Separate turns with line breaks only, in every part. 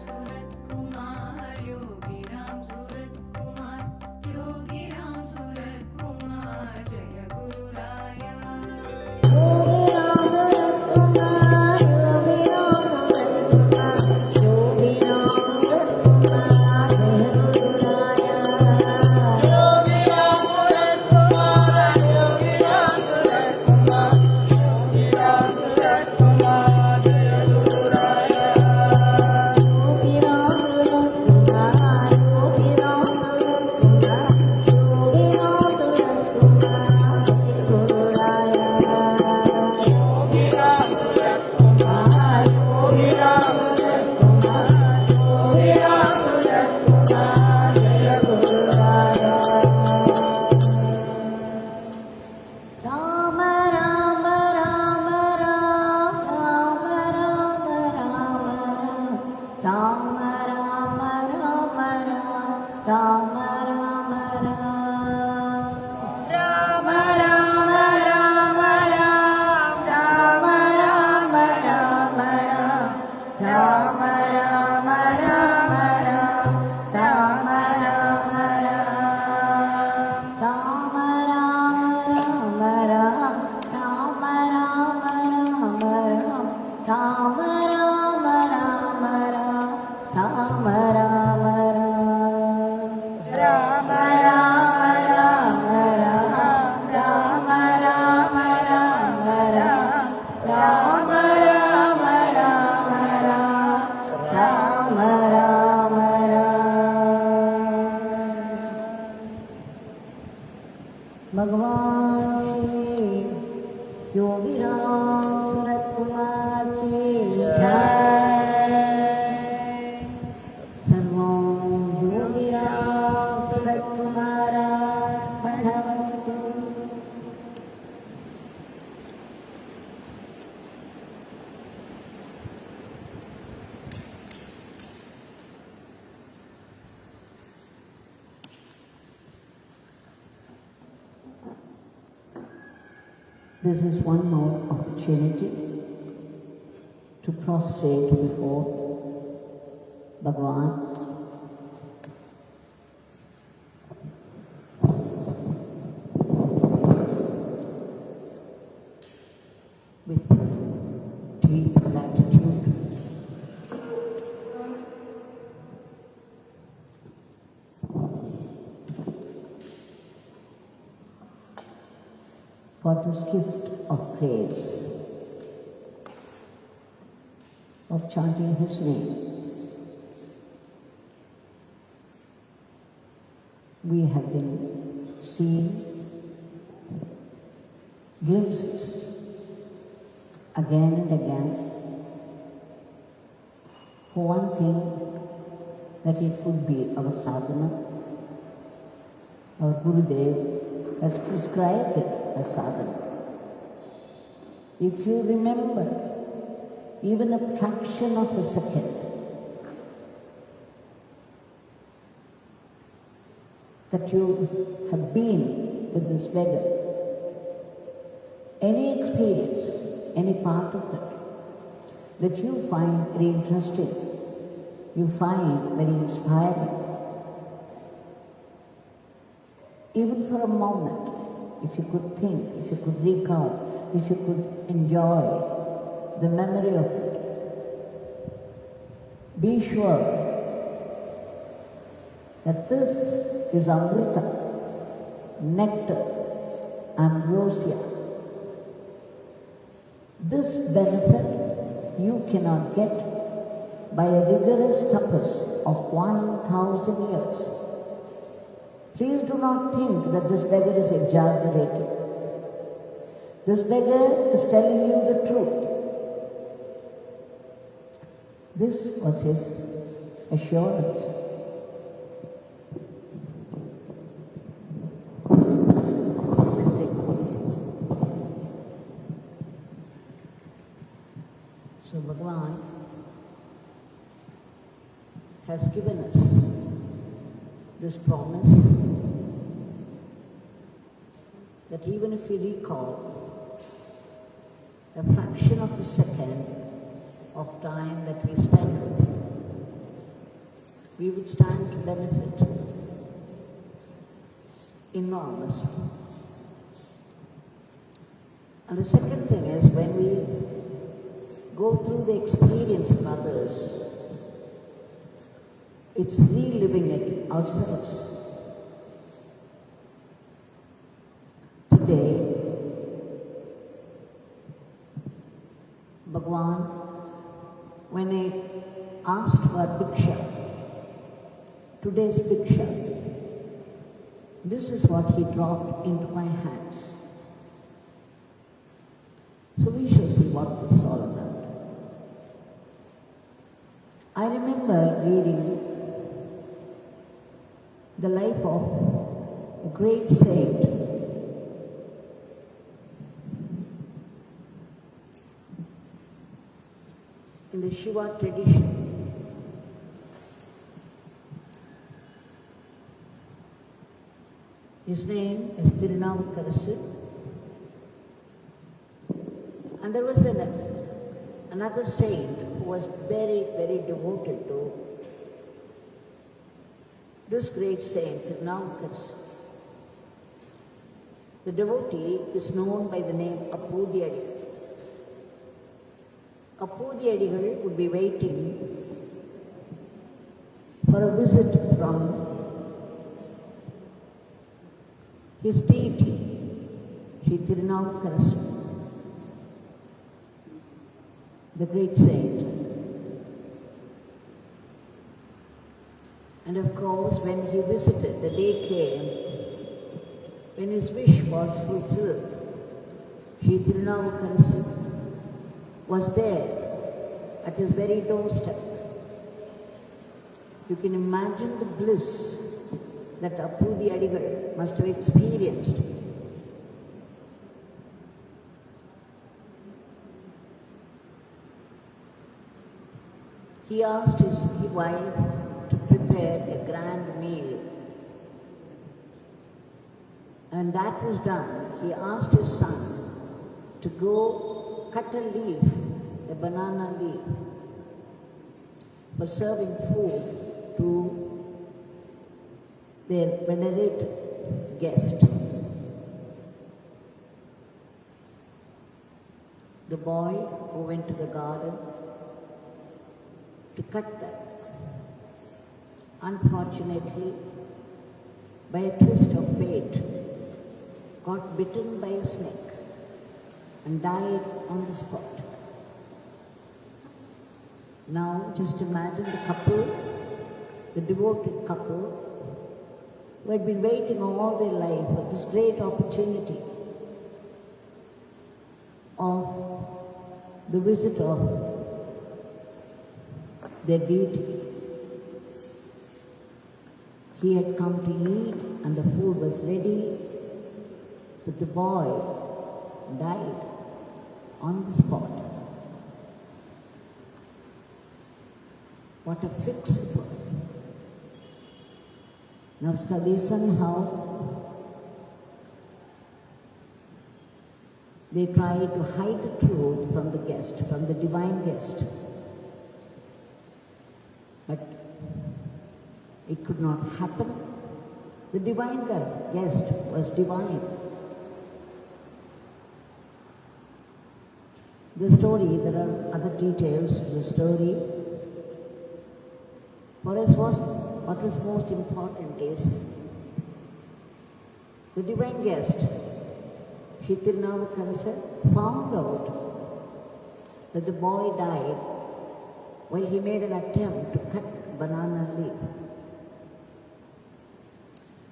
Ramsuratkumar, Yogi Ramsuratkumar, Yogi Ramsuratkumar, Jaya Guru Raya.
भगवान योगी रामसूरतकुमार की जय। सर्वं योगी रामसूरतकुमारार्पणमस्तु। This is one more opportunity to prostrate before Bhagwan. With deep gratitude. For this gift of praise, of chanting His name. We have been seeing glimpses again and again. For one thing, that it would be our sadhana, our Gurudev has prescribed it as sadhana. If you remember even a fraction of a second, that you have been with this beggar, any experience, any part of it, that you find very interesting, you find very inspiring, even for a moment, if you could think, if you could recall, if you could enjoy the memory of it, be sure that this is Amrita, nectar, ambrosia. This benefit you cannot get by a rigorous tapas of 1,000 years. Please do not think that this beggar is exaggerated. This beggar is telling you the truth. This was his assurance. That's it. So Bhagwan has given us this promise that even if we recall a fraction of a second of time that we spent with Him, we would stand to benefit enormously. And the second thing is, when we go through the experience of others, it's reliving it ourselves. Today, Bhagwan, when I asked for Bhiksha, today's Bhiksha, this is what he dropped into my hands. So we shall see what this is all about. I remember reading the life of a great saint, in the Shiva tradition. His name is Tiruvannamalai. And there was another saint who was very, very devoted to this great saint, Tiruvannamalai. The devotee is known by the name Appudiyadigal. Appudiyadigal would be waiting for a visit from his deity, Sri Tiruvannamalai, the great saint. And of course, when he visited, the day came when his wish was fulfilled. Sri Tiruvannamalai was there at his very doorstep. You can imagine the bliss that Appudiyadigal must have experienced. He asked his wife to prepare a grand meal. And that was done. He asked his son to go cut a leaf, a banana leaf, for serving food to their venerated guest. The boy who went to the garden to cut that, unfortunately, by a twist of fate, got bitten by a snake and died on the spot. Now, just imagine the couple, the devoted couple, who had been waiting all their life for this great opportunity of the visit of their deity. He had come to eat and the food was ready, but the boy died on the spot. What a fix it was. Now somehow they tried to hide the truth from the guest, from the divine guest. But it could not happen. The divine guest was divine. The story, there are other details to the story. For us, what was most important is the divine guest, Sri Tiruvannamalai, found out that the boy died while he made an attempt to cut banana leaf.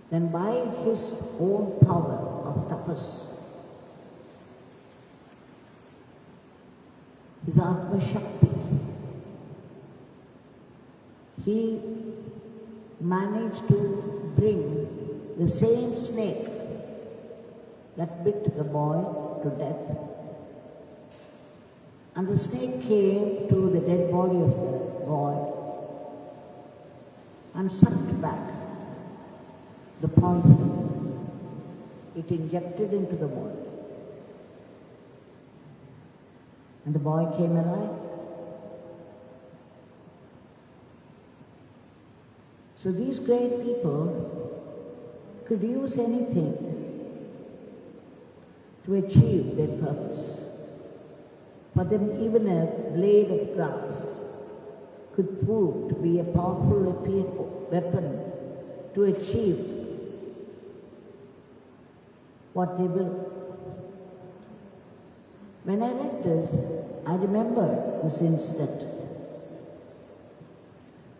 Then by his own power of tapas, his Atma Shakti, he managed to bring the same snake that bit the boy to death. And the snake came to the dead body of the boy and sucked back the poison it injected into the boy. And the boy came alive. So these great people could use anything to achieve their purpose. For them, even a blade of grass could prove to be a powerful weapon to achieve what they will. When I read this, I remember this incident.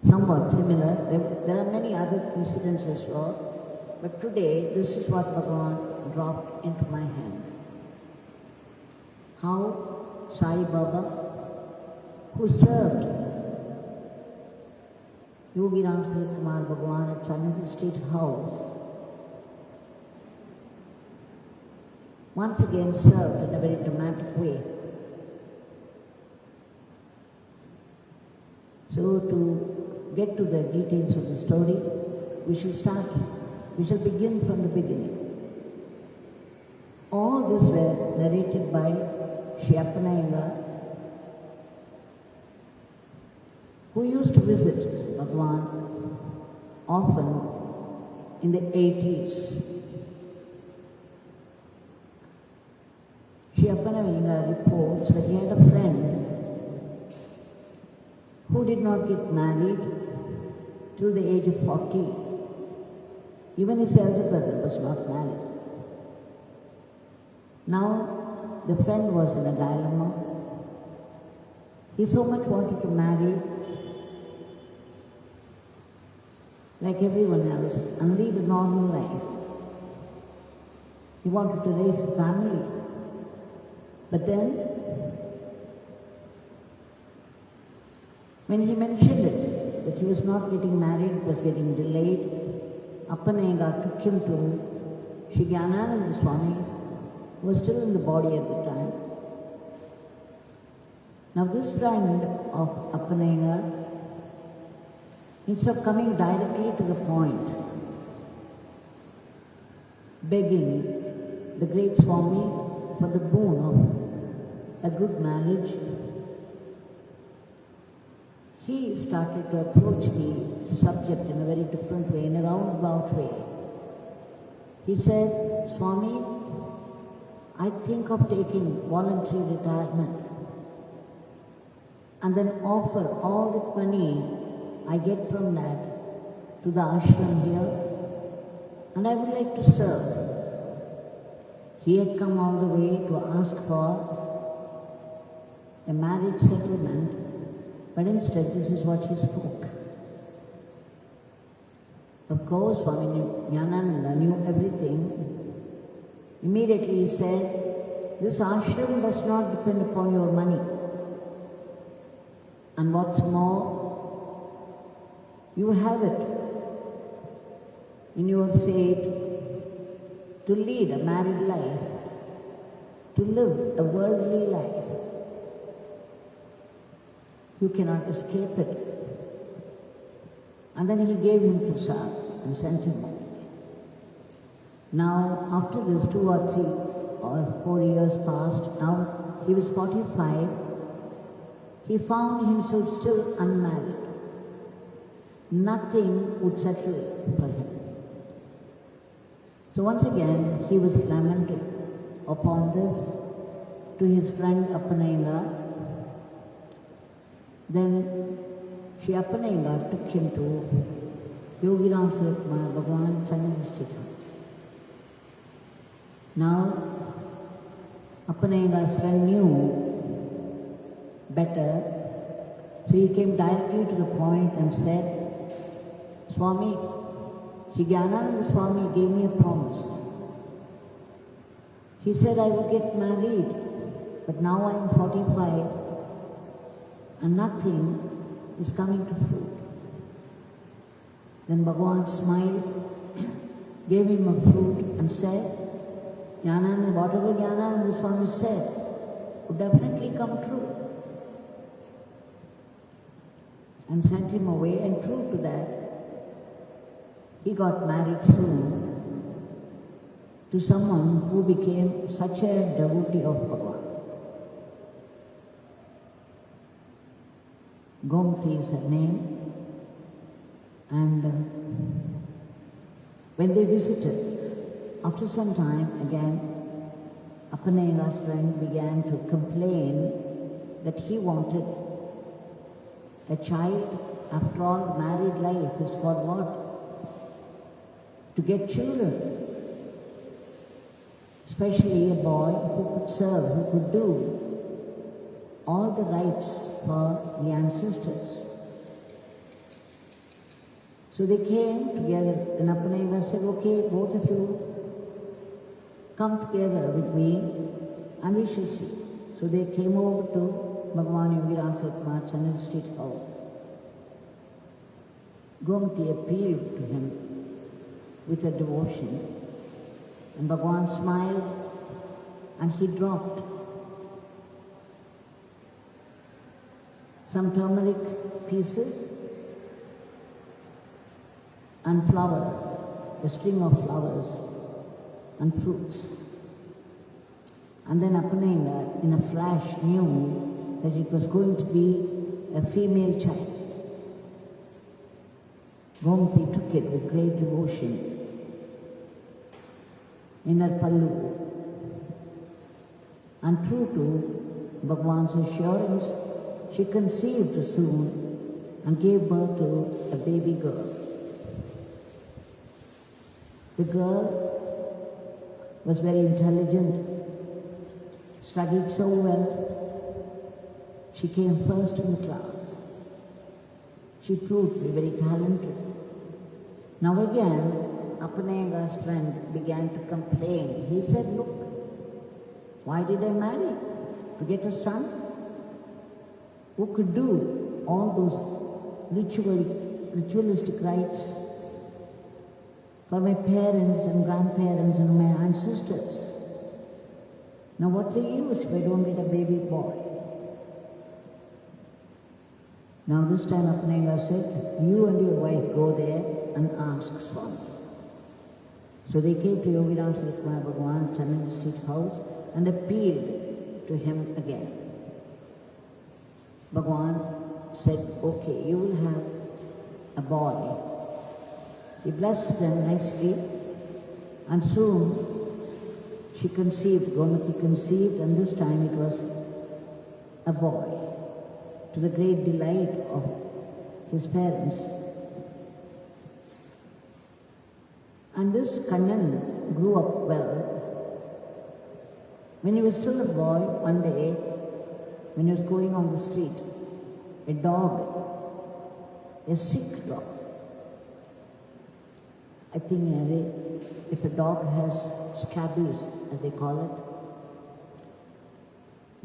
Somewhat similar. There are many other incidents as well, but today this is what Bhagwan dropped into my hand. How Sai Baba, who served Yogi Ramsuratkumar Bhagwan at Sanatana State House, once again served in a very dramatic way. So to get to the details of the story, we shall begin from the beginning. All this were narrated by Sri Appanayengar, who used to visit Bhagwan often in the 80s. Sri Appanayengar reports that he had a friend who did not get married till the age of 40. Even his elder brother was not married. Now, the friend was in a dilemma. He so much wanted to marry, like everyone else, and lead a normal life. He wanted to raise a family. But then, when he mentioned it, that he was not getting married, it was getting delayed, Appanayengar took him to Sri Jnanananda Swami, who was still in the body at the time. Now this friend of Appanayengar, instead of coming directly to the point, begging the great Swami for the boon of a good marriage, he started to approach the subject in a very different way, in a roundabout way. He said, Swami, I think of taking voluntary retirement and then offer all the money I get from that to the ashram here, and I would like to serve. He had come all the way to ask for a marriage settlement, but instead this is what he spoke. Of course, Swami Jnanananda knew everything. Immediately he said, this ashram does not depend upon your money. And what's more, you have it in your fate to lead a married life, to live a worldly life. You cannot escape it. And then he gave him prasad and sent him away. Now, after this 2 or 3 or 4 years passed, now he was 45, he found himself still unmarried. Nothing would settle for him. So once again, he was lamented upon this to his friend Appanayengar. Then Sri Appanayengar took him to Yogi Ramsuratkumar Bhagwan Sanatana State House. Now, Appanayengar's friend knew better, so he came directly to the point and said, Swami, Sri Jnanananda Swami gave me a promise. He said I would get married, but now I am 45 and nothing is coming to fruit. Then Bhagwan smiled, gave him a fruit and said, Jnanananda, whatever Jnanananda Swami said would definitely come true. And sent him away, and true to that, he got married soon to someone who became such a devotee of Bhagwan. Gomti is her name, And when they visited, after some time again, Appanayaga's friend began to complain that he wanted a child. After all, the married life is for what? To get children. Especially a boy who could serve, who could do all the rites for the ancestors. So they came together, and Appanayaga said, okay, both of you come together with me and we shall see. So they came over to Bhagwan Yogi Ramsuratkumar's Channel Street house. Gomati appealed to him with a devotion, and Bhagwan smiled and he dropped some turmeric pieces and flower, a string of flowers and fruits. And then Appanayaga in a flash knew that it was going to be a female child. Gomati took it with great devotion in her pallu. And true to Bhagwan's assurance, she conceived soon and gave birth to a baby girl. The girl was very intelligent, studied so well. She came first in the class. She proved to be very talented. Now again, Appanayaga's friend began to complain. He said, look, why did I marry? To get a son? Who could do all those ritualistic rites for my parents and grandparents and my ancestors? Now what's the use if I don't get a baby boy? Now this time Appanayaga said, you and your wife go there and ask Swami. So they came to Yogi Ramsuratkumar Bhagwan's Channel Street house and appealed to him again. Bhagwan said, okay, you will have a boy. He blessed them nicely, and soon she conceived, Gomati conceived, and this time it was a boy, to the great delight of his parents. And this Kannan grew up well. When he was still a boy, one day, when he was going on the street, a dog, a sick dog, I think if a dog has scabies, as they call it,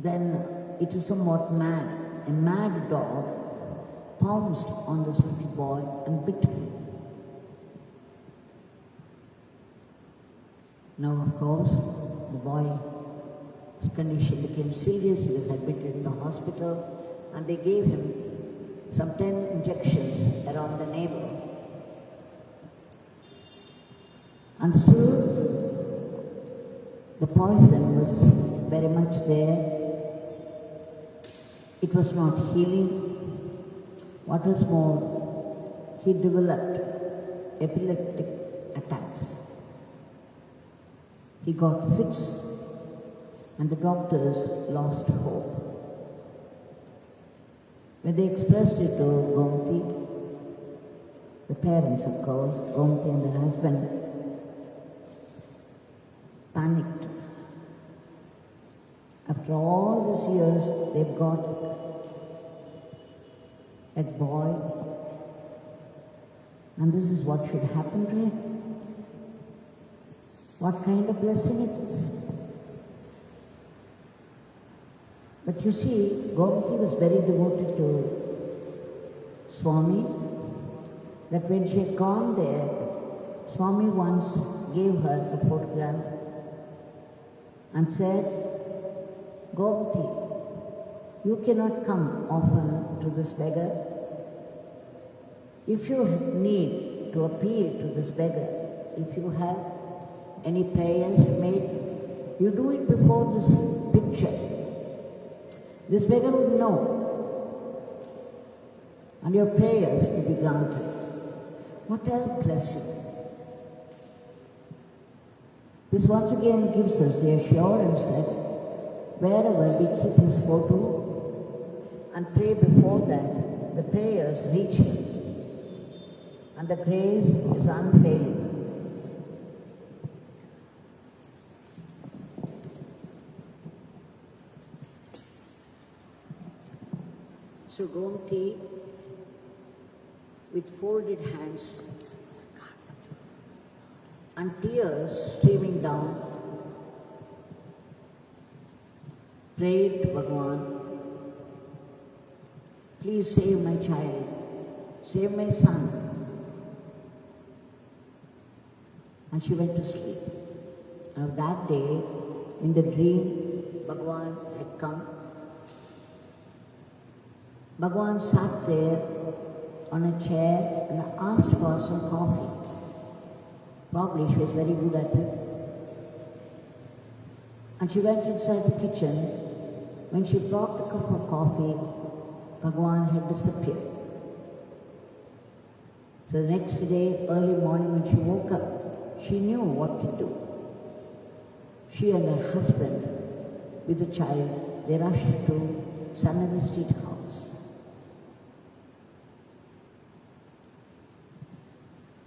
then it is somewhat mad. A mad dog pounced on this little boy and bit him. Now, of course, the boy's condition became serious. He was admitted in the hospital, and they gave him some 10 injections around the navel. And still, the poison was very much there. It was not healing. What was more, he developed epileptic attacks. He got fits, and the doctors lost hope. When they expressed it to Gomati, the parents, of course, Gomati and her husband, panicked. After all these years, they've got a boy, and this is what should happen to him. What kind of blessing it is. But you see, Gomati was very devoted to Swami, that when she had gone there, Swami once gave her the photograph and said, Gomati, you cannot come often to this beggar. If you need to appeal to this beggar, if you have any prayers to make, you do it before this picture. This beggar would know, and your prayers will be granted. What a blessing. This once again gives us the assurance that wherever we keep his photo and pray before that, the prayers reach him. And the grace is unfailing. So Gomti, with folded hands and tears streaming down, prayed to Bhagwan, please save my child, save my son. And she went to sleep. And that day, in the dream, Bhagwan had come. Bhagwan sat there on a chair and asked for some coffee. Probably she was very good at it. And she went inside the kitchen. When she brought the cup of coffee, Bhagwan had disappeared. So the next day, early morning when she woke up, she knew what to do. She and her husband, with the child, they rushed to Sanada Street house.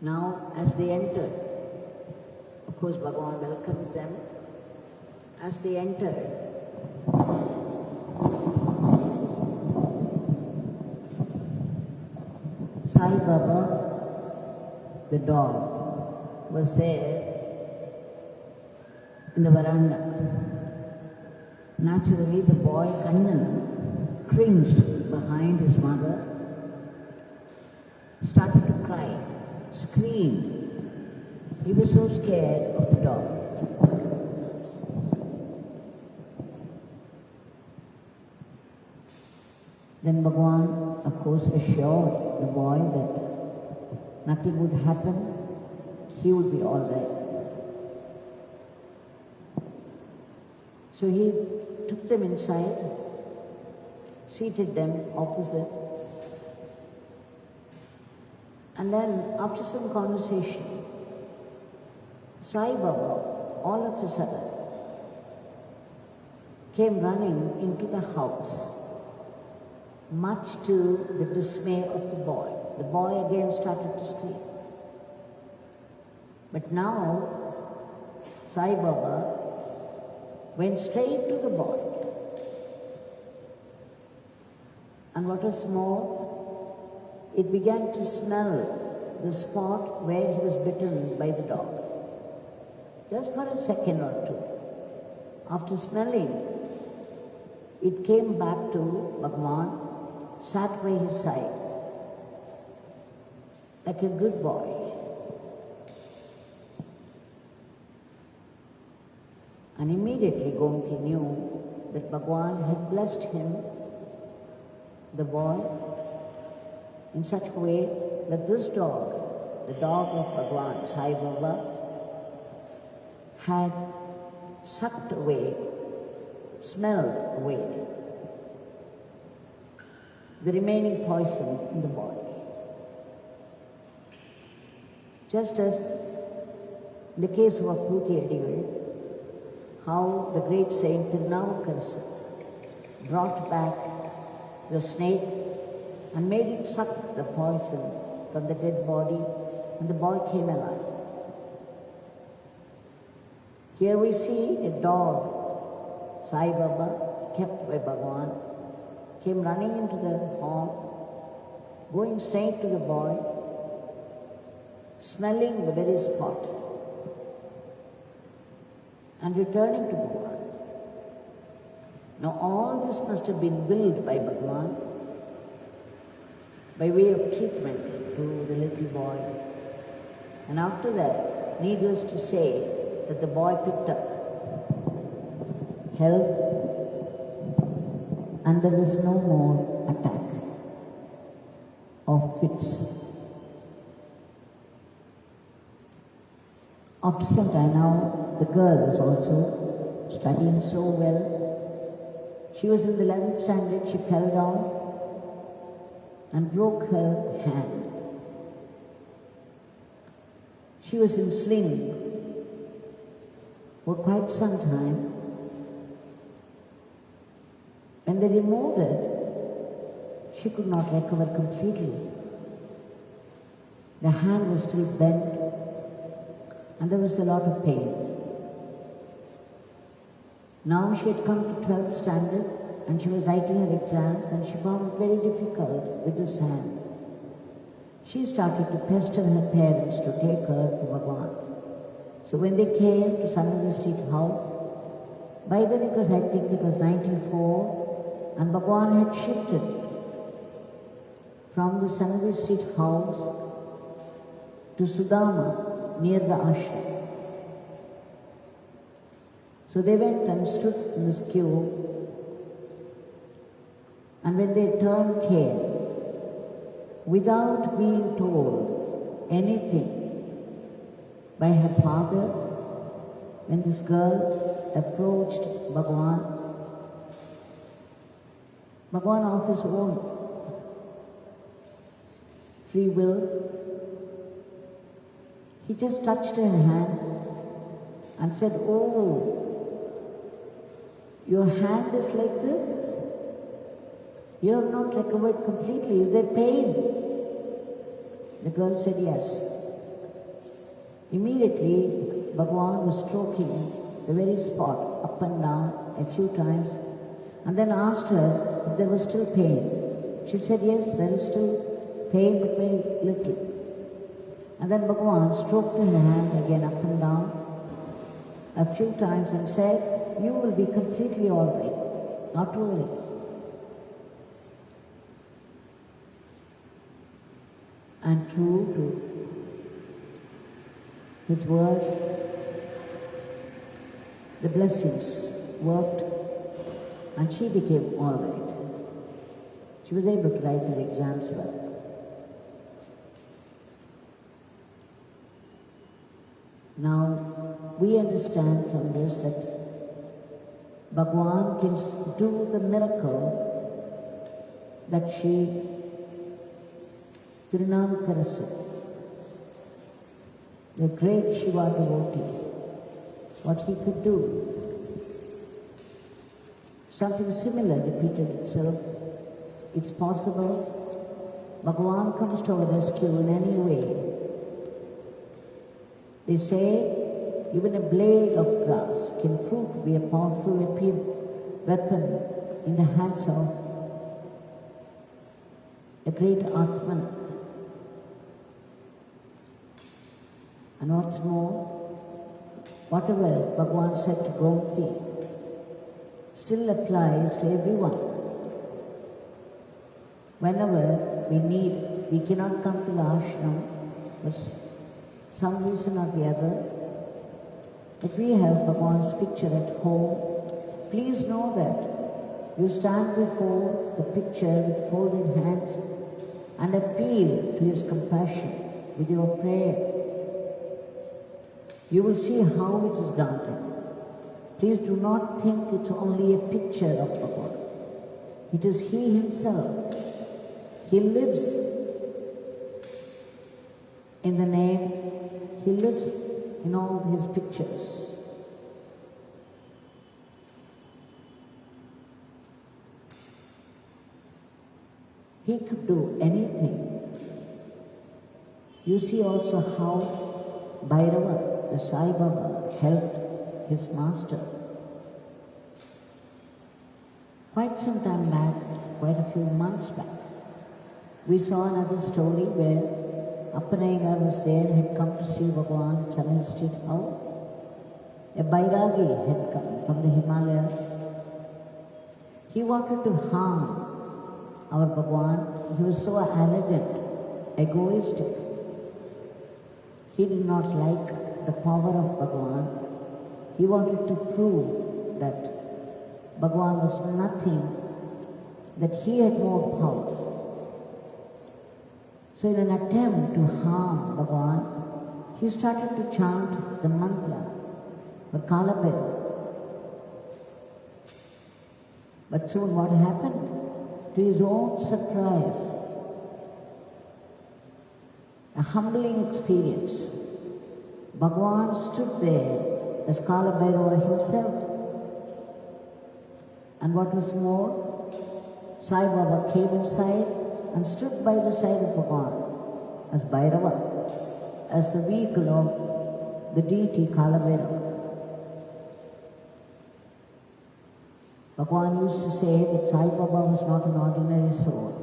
Now, as they entered, of course Bhagwan welcomed them. As they entered, Sai Baba, the dog, was there in the veranda. Naturally, the boy Kannan cringed behind his mother, started to cry, screamed. He was so scared of the dog. Then Bhagwan, of course, assured the boy that nothing would happen, he would be all right. So he took them inside, seated them opposite, and then after some conversation, Sai Baba, all of a sudden, came running into the house, much to the dismay of the boy. The boy again started to scream. But now, Sai Baba went straight to the boy. And what was more, it began to smell the spot where he was bitten by the dog. Just for a second or two. After smelling, it came back to Bhagwan, sat by his side, like a good boy. And immediately Gomti knew that Bhagwan had blessed him, the boy, in such a way that this dog, the dog of Bhagwan, Sai Baba, had sucked away, smelled away the remaining poison in the body. Just as in the case of Apruti Adigal, how the great saint Tiruvannamalai brought back the snake and made it suck the poison from the dead body, and the boy came alive. Here we see a dog, Sai Baba, kept by Bhagwan, came running into the hall, going straight to the boy, smelling the very spot, and returning to Bhagwan. Now all this must have been willed by Bhagwan by way of treatment to the little boy. And after that, needless to say, that the boy picked up health, and there was no more attack of fits. After some time now, the girl was also studying so well. She was in the 11th standard, she fell down and broke her hand. She was in sling for quite some time. When they removed it, she could not recover completely. The hand was still bent and there was a lot of pain. Now she had come to 12th standard and she was writing her exams and she found it very difficult with this hand. She started to pester her parents to take her to Bhagwan. So when they came to Sananda Street House, by then it was, I think it was 94, and Bhagwan had shifted from the Sananda Street House to Sudama near the ashram. So they went and stood in this queue, and when their turn came, without being told anything by her father, when this girl approached Bhagwan, Bhagwan of his own free will, he just touched her hand and said, "Oh, your hand is like this? You have not recovered completely. Is there pain?" The girl said yes. Immediately, Bhagwan was stroking the very spot up and down a few times and then asked her if there was still pain. She said, "Yes, there is still pain, but very little." And then Bhagwan stroked her hand again up and down a few times and said, "You will be completely all right, not to worry." And true to his word, the blessings worked and she became all right. She was able to write her exams well. Now, we understand from this that Bhagwan can do the miracle that she Tiruvannamalai, the great Shiva devotee, what he could do. Something similar repeated itself. It's possible. Bhagwan comes to our rescue in any way. They say even a blade of grass can prove to be a powerful weapon in the hands of a great Atman. And what's more, whatever Bhagwan said to Gomti still applies to everyone. Whenever we need, we cannot come to the ashram for some reason or the other. If we have Bhagwan's picture at home, please know that you stand before the picture with folded hands and appeal to his compassion with your prayer. You will see how it is granted. Please do not think it's only a picture of Bhagwan. It is he himself. He lives in the name, he lives in all his pictures. He could do anything. You see also how Bhairava, the Sai Baba, helped his master. Quite some time back, quite a few months back, we saw another story where Appanayagar was there, had come to see Bhagwan at Sananda Street House. A Bairagi had come from the Himalayas. He wanted to harm our Bhagwan. He was so arrogant, egoistic. He did not like the power of Bhagwan. He wanted to prove that Bhagwan was nothing, that he had more power. So in an attempt to harm Bhagwan, he started to chant the mantra for Kalabhairava. But soon what happened? To his own surprise, a humbling experience. Bhagwan stood there as Kala Bhairava himself. And what was more, Sai Baba came inside and stood by the side of Bhagwan as Bhairava, as the vehicle of the deity Kala Bhairava. Bhagwan used to say that Sai Baba was not an ordinary soul,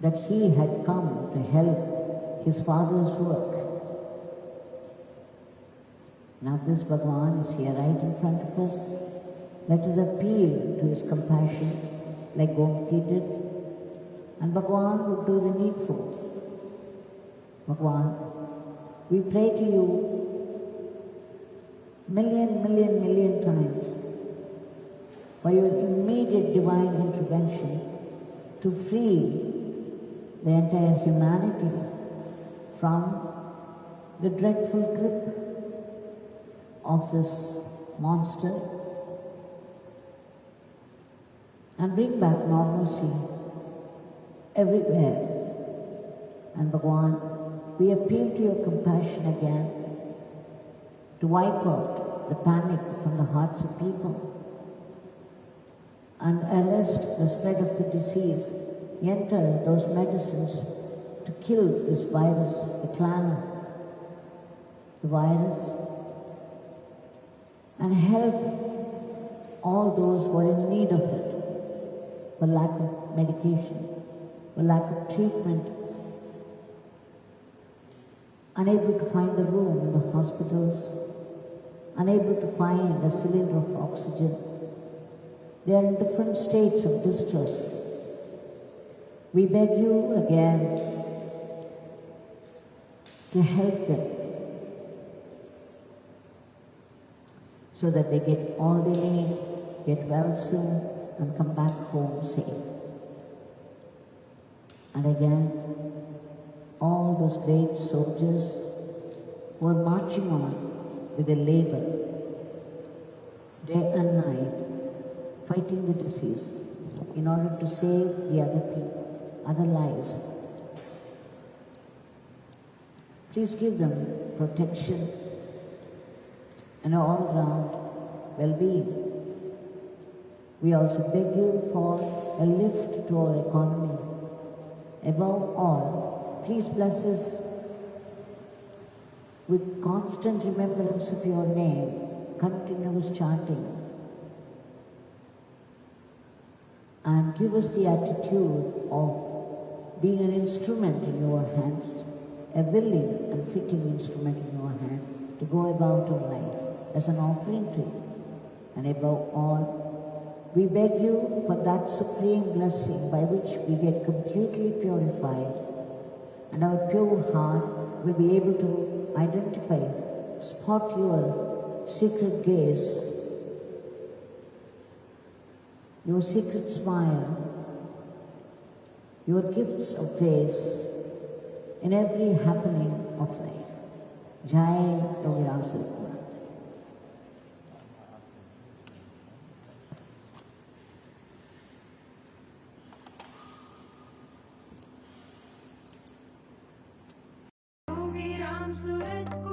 that he had come to help his father's work. Now this Bhagwan is here right in front of us. Let us appeal to his compassion like Gomti did, and Bhagwan would do the needful. Bhagwan, we pray to you million times for your immediate divine intervention to free the entire humanity from the dreadful grip of this monster and bring back normalcy everywhere. And Bhagwan, we appeal to your compassion again to wipe out the panic from the hearts of people and arrest the spread of the disease. Enter those medicines to kill this virus, the clan of the virus, and help all those who are in need of it for lack of medication, for lack of treatment, unable to find a room in the hospitals, unable to find a cylinder of oxygen. They are in different states of distress. We beg you again to help them so that they get all they need, get well soon, and come back home safe. And again, all those great soldiers who are marching on with their labor, day and night, fighting the disease in order to save the other people, other lives. Please give them protection and all-round well-being. We also beg you for a lift to our economy. Above all, please bless us with constant remembrance of your name, continuous chanting, and give us the attitude of being an instrument in your hands, a willing and fitting instrument in your hands to go about our life as an offering to you. And above all, we beg you for that supreme blessing by which we get completely purified and our pure heart will be able to identify, spot your secret gaze, your secret smile, your gifts of grace in every happening of life. Jai Yogi Ramsuratkumar.
Yogi Ramsuratkumar.